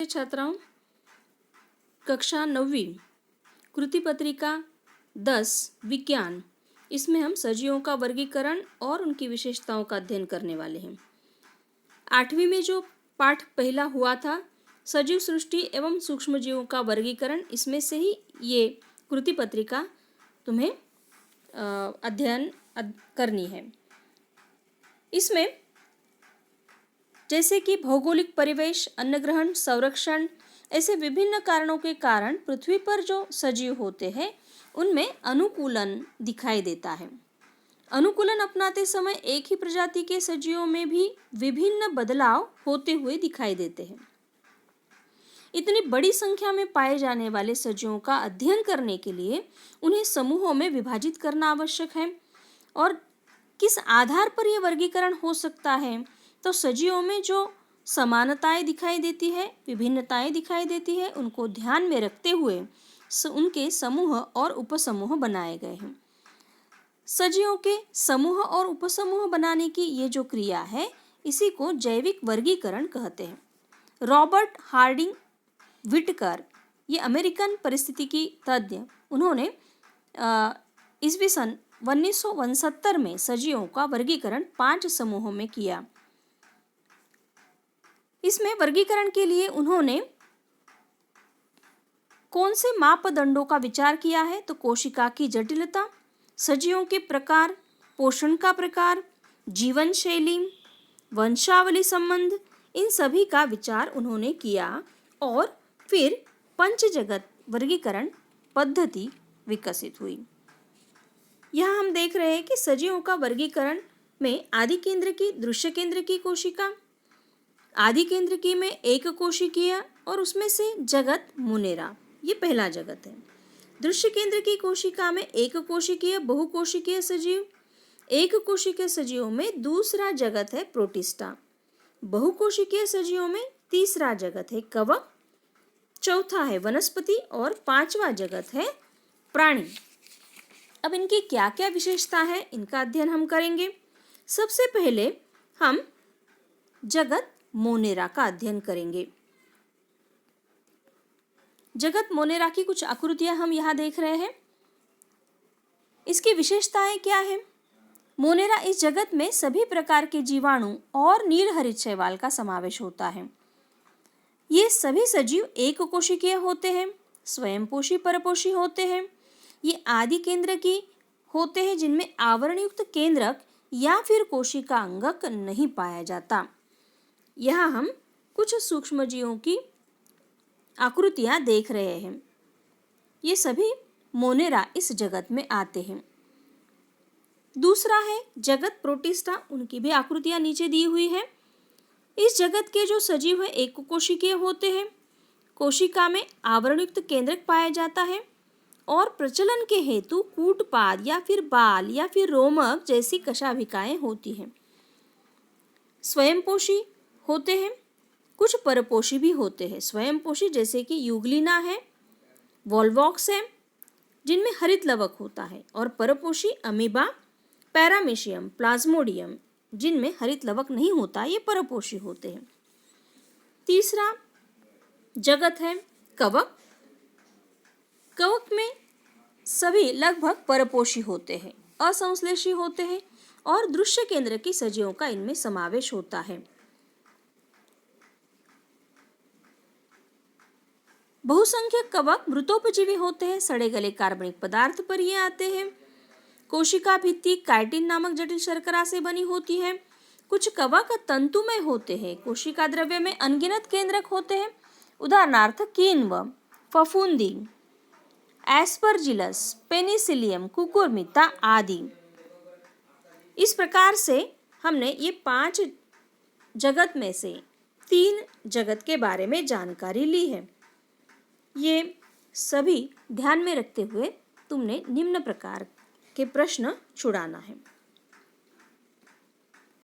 छात्राओं, कक्षा 9वीं कृति पत्रिका 10 विज्ञान, इसमें हम सजीवों का वर्गीकरण और उनकी विशेषताओं का अध्ययन करने वाले हैं। 8वीं में जो पाठ पहला हुआ था, सजीव सृष्टि एवं सूक्ष्म जीवों का वर्गीकरण, इसमें से ही ये कृति पत्रिका तुम्हें अध्ययन करनी है। इसमें जैसे कि भौगोलिक परिवेश, अन्न ग्रहण, संरक्षण, ऐसे विभिन्न कारणों के कारण पृथ्वी पर जो सजीव होते हैं उनमें अनुकूलन दिखाई देता है। अनुकूलन अपनाते समय एक ही प्रजाति के सजीवों में भी विभिन्न बदलाव होते हुए दिखाई देते हैं। इतनी बड़ी संख्या में पाए जाने वाले सजीवों का अध्ययन करने के लिए उन्हें समूहों में विभाजित करना आवश्यक है। और किस आधार पर यह वर्गीकरण हो सकता है? तो सजीवों में जो समानताएं दिखाई देती है, विभिन्नताएं दिखाई देती है, उनको ध्यान में रखते हुए उनके समूह और उपसमूह बनाए गए हैं। सजीवों के समूह और उपसमूह बनाने की ये जो क्रिया है, इसी को जैविक वर्गीकरण कहते हैं। रॉबर्ट हार्डिंग विटकर, ये अमेरिकन परिस्थितिकी तज्ञ, उन्होंने ईस्वी सन 1969 में सजीवों का वर्गीकरण 5 समूहों में किया। इसमें वर्गीकरण के लिए उन्होंने कौन से मापदंडों का विचार किया है? तो कोशिका की जटिलता, सजीवों के प्रकार, पोषण का प्रकार, जीवन शैली, वंशावली संबंध, इन सभी का विचार उन्होंने किया और फिर पंचजगत वर्गीकरण पद्धति विकसित हुई। यहाँ हम देख रहे हैं कि सजीवों का वर्गीकरण में आदि केंद्र की, दृश्य केंद्र की कोशिका, आदि केंद्र की में एक कोशिकीय और उसमें से जगत मुनेरा, ये पहला जगत है। दृश्य केंद्र की कोशिका में एक कोशिकीय बहुकोशिकीय सजीव, एक कोशिकीय सजीवों में दूसरा जगत है प्रोटिस्टा, बहुकोशिकीय सजीवों में तीसरा जगत है कवक, चौथा है वनस्पति और 5वां जगत है प्राणी। अब इनकी क्या क्या विशेषता है, इनका अध्ययन हम करेंगे। सबसे पहले हम जगत मोनेरा का अध्ययन करेंगे। जगत मोनेरा की कुछ आकृतियां हम यहाँ देख रहे हैं। इसकी विशेषताएं क्या है? मोनेरा इस जगत में सभी प्रकार के जीवाणु और नीलहरित शैवाल का समावेश होता है। ये सभी सजीव एक कोशिकीय होते हैं, स्वयंपोषी परपोषी होते हैं। ये आदि केंद्र की होते हैं जिनमें आवरणयुक्त केंद्रक या फिर कोशिका अंगक नहीं पाया जाता। यहाँ हम कुछ सूक्ष्मजीवों की आकृतियां देख रहे हैं। ये सभी मोनेरा इस जगत में आते हैं। दूसरा है जगत प्रोटिस्टा, उनकी भी आकृतियां नीचे दी हुई है। इस जगत के जो सजीव है एक कोशिकीय होते हैं, कोशिका में आवरणयुक्त केंद्रक पाया जाता है और प्रचलन के हेतु कूटपाद या फिर बाल या फिर रोमक जैसी कशाभिकाएं होती हैं। स्वयंपोषी होते हैं, कुछ परपोषी भी होते हैं। स्वयंपोषी जैसे कि यूग्लिना है, वॉल्वॉक्स है जिनमें हरित लवक होता है, और परपोषी अमीबा, पैरामीशियम, प्लाज्मोडियम जिनमें हरित लवक नहीं होता, ये परपोषी होते हैं। तीसरा जगत है कवक। कवक में सभी लगभग परपोषी होते हैं, असंश्लेषी होते हैं और दृश्य केंद्र की सजीवों का इनमें समावेश होता है। बहुसंख्यक कवक मृतोपजीवी होते हैं, सड़े गले कार्बनिक पदार्थ पर ये आते हैं। कोशिका भित्ति काइटिन नामक जटिल शर्करा से बनी होती है। कुछ कवक तंतुमय होते हैं। कोशिका द्रव्य में अनगिनत केंद्रक होते हैं, उदाहरणार्थ किण्व, फफूंदी, एस्परजिलस, पेनिसिलियम, कुकुरमिता आदि। इस प्रकार से हमने ये 5 जगत में से 3 जगत के बारे में जानकारी ली है। ये सभी ध्यान में रखते हुए तुमने निम्न प्रकार के प्रश्न छुड़ाना है।